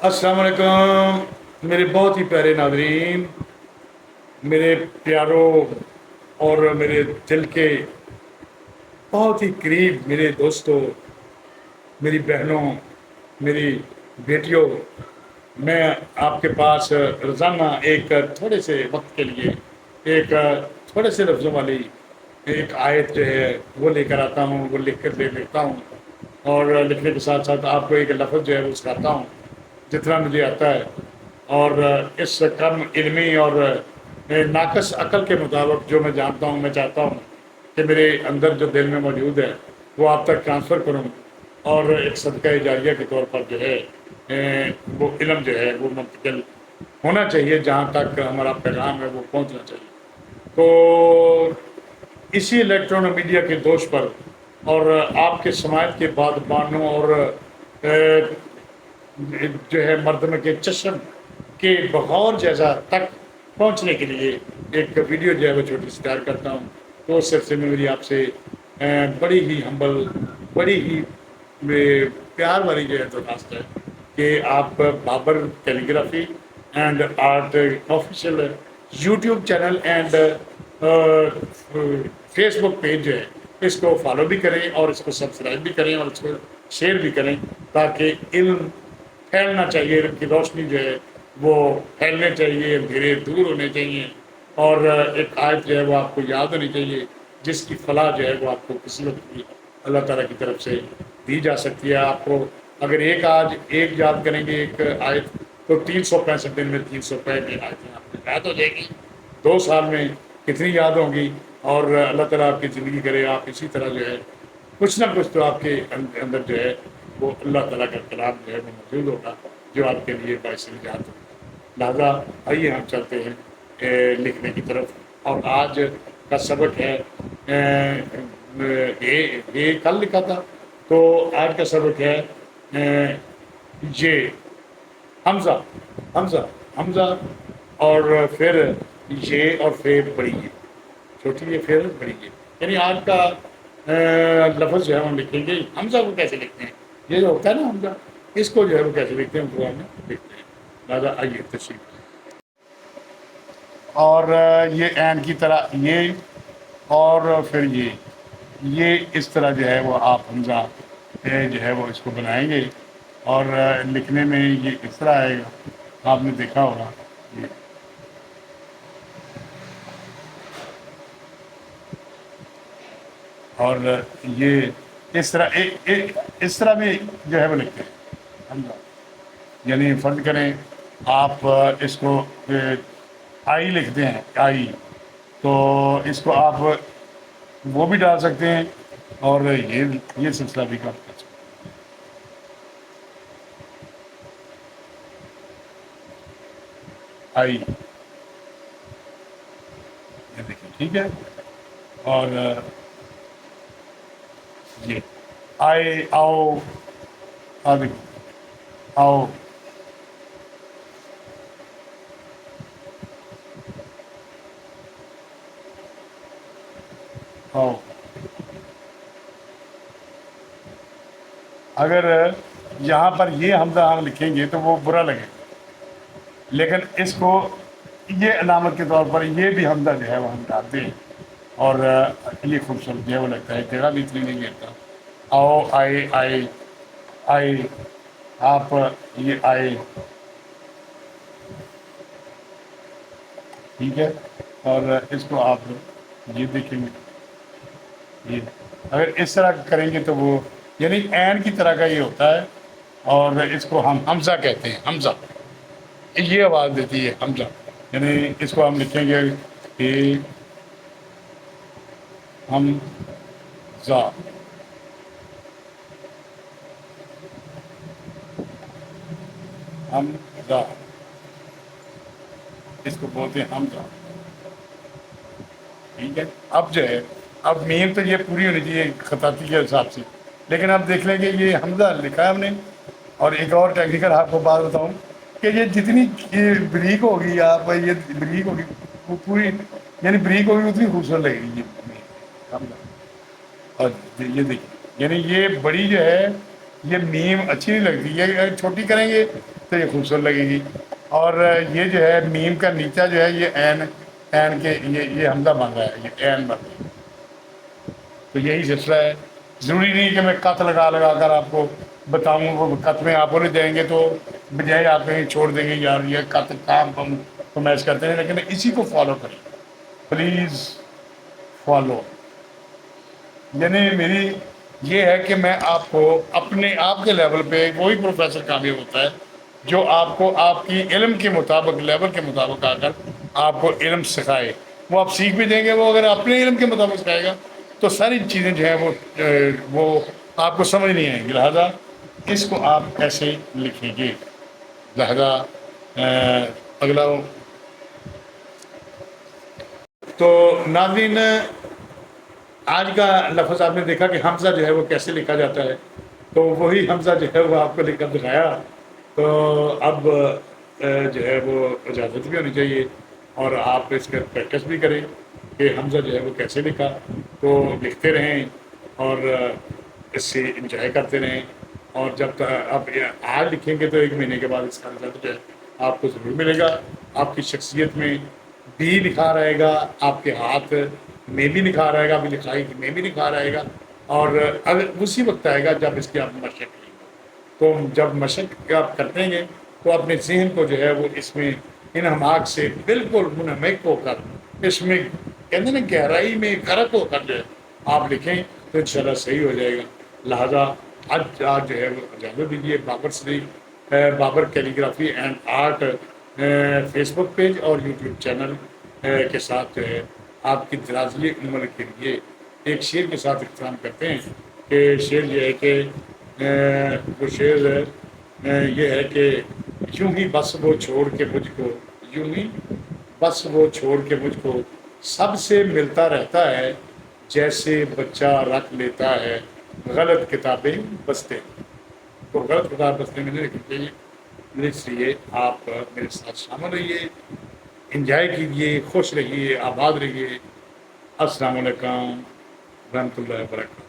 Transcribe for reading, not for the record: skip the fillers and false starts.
السلام علیکم میرے بہت ہی پیارے ناظرین، میرے پیاروں اور میرے دل کے بہت ہی قریب میرے دوستوں، میری بہنوں، میری بیٹیوں، میں آپ کے پاس روزانہ ایک تھوڑے سے وقت کے لیے ایک تھوڑے سے لفظوں والی ایک آیت جو ہے وہ لے کر آتا ہوں، وہ لکھ کر دے دیتا ہوں، اور لکھنے کے ساتھ ساتھ آپ کو ایک لفظ جو ہے وہ سکھاتا ہوں جتنا مجھے آتا ہے، اور اس کم علمی اور ناقص عقل کے مطابق جو میں جانتا ہوں، میں چاہتا ہوں کہ میرے اندر جو دل میں موجود ہے وہ آپ تک ٹرانسفر کروں، اور ایک صدقہ جاریہ کے طور پر جو ہے وہ علم جو ہے وہ منتقل ہونا چاہیے، جہاں تک ہمارا پیغام ہے وہ پہنچنا چاہیے۔ تو اسی الیکٹرانک میڈیا کے دوش پر اور آپ کے سماعت کے بانوں اور جو ہے مردم کے چشم کے بغور جیسا تک پہنچنے کے لیے ایک ویڈیو جو ہے وہ چھوٹی سی تیار کرتا ہوں۔ تو اس سلسلے میں میری آپ سے بڑی ہی ہمبل، بڑی ہی پیار والی جو ہے درخواست ہے کہ آپ Babar calligraphy and art official YouTube channel and Facebook page جو ہے اس کو فالو بھی کریں، اور اس کو سبسکرائب بھی کریں، اور اس کو شیئر بھی کریں، تاکہ علم پھیلنا چاہیے، علم کی روشنی جو ہے وہ پھیلنے چاہیے، اندھیرے دور ہونے چاہیے، اور ایک آیت جو ہے وہ آپ کو یاد ہونی چاہیے جس کی فلاح جو ہے وہ آپ کو کسی وقت بھی اللہ تعالیٰ کی طرف سے دی جا سکتی ہے۔ آپ کو اگر آج ایک یاد کریں گے ایک آیت، تو 365 دن میں 365 آیتیں آپ کو یاد ہو جائے گی۔ 2 سال میں کتنی یاد ہوں گی، اور اللہ تعالیٰ آپ کی زندگی کرے آپ اسی طرح جو ہے کچھ نہ کچھ تو آپ کے اندر جو ہے وہ اللہ تعالیٰ کا کلام جو ہے وہ موجود ہوگا، جو آپ کے لیے باعث نجات ہوگا۔ لہٰذا آئیے ہم چلتے ہیں لکھنے کی طرف، اور آج کا سبق ہے یہ کل لکھا تھا، تو آج کا سبق ہے یہ حمزہ حمزہ حمزہ، اور پھر یہ، اور پھر بڑی یہ، چھوٹی یہ پھر بڑی یہ، یعنی آج کا لفظ جو ہے ہم لکھیں گے حمزہ کو کیسے لکھتے ہیں، یہ جو ہوتا ہے نا حمزہ، اس کو جو ہے وہ کیسے لکھتے ہیں قرآن میں لکھتے ہیں۔ لہٰذا آئیے تشریف، اور یہ عین کی طرح یہ، اور پھر یہ اس طرح جو ہے وہ آپ حمزہ جو ہے وہ اس کو بنائیں گے، اور لکھنے میں یہ اس طرح آئے گا، آپ نے دیکھا ہوگا یہ، اور یہ اس طرح بھی جو ہے وہ لکھتے ہیں حمزہ، یعنی فرض کریں آپ اس کو آئی لکھتے ہیں آئی، تو اس کو آپ وہ بھی ڈال سکتے ہیں، اور یہ سلسلہ بھی کر سکتے ہیں۔ آئی، یہ دیکھیں ٹھیک ہے، اور یہ آئے آؤ، دیکھو آؤ، آؤ، اگر یہاں پر یہ حمزہ ہم لکھیں گے تو وہ برا لگے، لیکن اس کو یہ علامت کے طور پر یہ بھی حمزہ جو ہے وہ ہم ڈالتے ہیں، اور یہ خوبصورت جو ہے وہ لگتا ہے، ٹیڑھا بھی اتنی نہیں گرتا۔ آؤ، آئے، آئے، آئے، آپ یہ آئے، ٹھیک ہے، اور اس کو آپ یہ دیکھیں گے، یہ اگر اس طرح کریں گے تو وہ یعنی عین کی طرح کا یہ ہوتا ہے، اور اس کو ہم حمزہ کہتے ہیں، حمزہ یہ آواز دیتی ہے حمزہ، یعنی اس کو ہم لکھیں گے کہ حمزہ، حمزہ، اس کو بولتے ہیں حمزہ، ٹھیک ہے۔ اب جو ہے اب مین تو یہ پوری ہونی چاہیے خطاطی کے حساب سے، لیکن اب دیکھ لیں گے یہ حمزہ لکھا ہے ہم نے، اور ایک اور ٹیکنیکل آپ کو بات بتاؤں کہ یہ جتنی بریک ہوگی، آپ یہ بریک ہوگی وہ پوری، یعنی بریک ہوگی اتنی خوبصورت لگے گی یہ حمزہ، اور یہ دیکھیں یعنی یہ بڑی جو ہے یہ میم اچھی نہیں لگتی، یہ چھوٹی کریں گے تو یہ خوبصورت لگے گی. اور یہ جو ہے میم کا نیچا جو ہے یہ این کے یہ حمزہ بن رہا ہے، یہ این بن رہا ہے. تو یہی سلسلہ ہے. ضروری نہیں کہ میں کت لگا کر آپ کو بتاؤں، وہ کت میں آپ نہیں دیں گے تو بجائے آپ کہیں چھوڑ دیں گے یار یہ کت کام ہم میچ کرتے ہیں، لیکن اسی کو فالو کریں پلیز فالو. یعنی میری یہ ہے کہ میں آپ کو اپنے آپ کے لیول پہ وہی پروفیسر کامیاب ہوتا ہے جو آپ کو آپ کی علم کے مطابق لیول کے مطابق آ کر آپ کو علم سکھائے. وہ آپ سیکھ بھی دیں گے، وہ اگر اپنے علم کے مطابق سکھائے گا تو ساری چیزیں جو ہیں وہ آپ کو سمجھ نہیں آئیں گی. لہٰذا اس کو آپ ایسے لکھیں گے. لہذا اگلا تو ناظرین آج کا لفظ آپ نے دیکھا کہ حمزہ جو ہے وہ کیسے لکھا جاتا ہے، تو وہی حمزہ جو ہے وہ آپ کو لکھ کر دکھایا. تو اب جو ہے وہ اجازت بھی ہونی چاہیے اور آپ اس کا پریکٹس بھی کریں کہ حمزہ جو ہے وہ کیسے لکھا. تو لکھتے رہیں اور اس سے انجوائے کرتے رہیں. اور جب تک اب آج لکھیں گے تو 1 مہینے کے بعد اس کا رزلٹ جو ہے آپ کو ضرور ملے گا. آپ کی شخصیت میں بھی نکھار آئے گا، آپ کے ہاتھ میں بھی نکھار آئے گا، ابھی لکھائی میں بھی نکھار آئے گا. اور اگر اسی وقت آئے گا جب اس کی آپ مشق کریں گے. تو جب مشق آپ کرتے ہیں تو اپنے ذہن کو جو ہے وہ اس میں انہماک سے بالکل منہمک ہو کر اس میں کہتے ہیں نا گہرائی میں غرق ہو کر جو ہے آپ لکھیں تو انشاءاللہ صحیح ہو جائے گا. لہٰذا آج جو ہے وہ اجازت دیجیے. Babar Siddiq Babar calligraphy and art Facebook page اور یوٹیوب چینل کے ساتھ جو ہے آپ کی درازی عمر کے لیے ایک شعر کے ساتھ اختتام کرتے ہیں کہ شعر یہ ہے کہ وہ شعر یہ ہے کہ یوں ہی بس وہ چھوڑ کے مجھ کو، یوں ہی بس وہ چھوڑ کے مجھ کو سب سے ملتا رہتا ہے، جیسے بچہ رکھ لیتا ہے غلط کتابیں بستے. تو غلط کتاب بستے میں نہیں رکھنی چاہیے. اس لیے آپ میرے ساتھ شامل رہیے، انجوائے کیجیے، خوش رہیے، آباد رہیے. السلام علیکم ورحمۃ اللہ وبرکاتہ.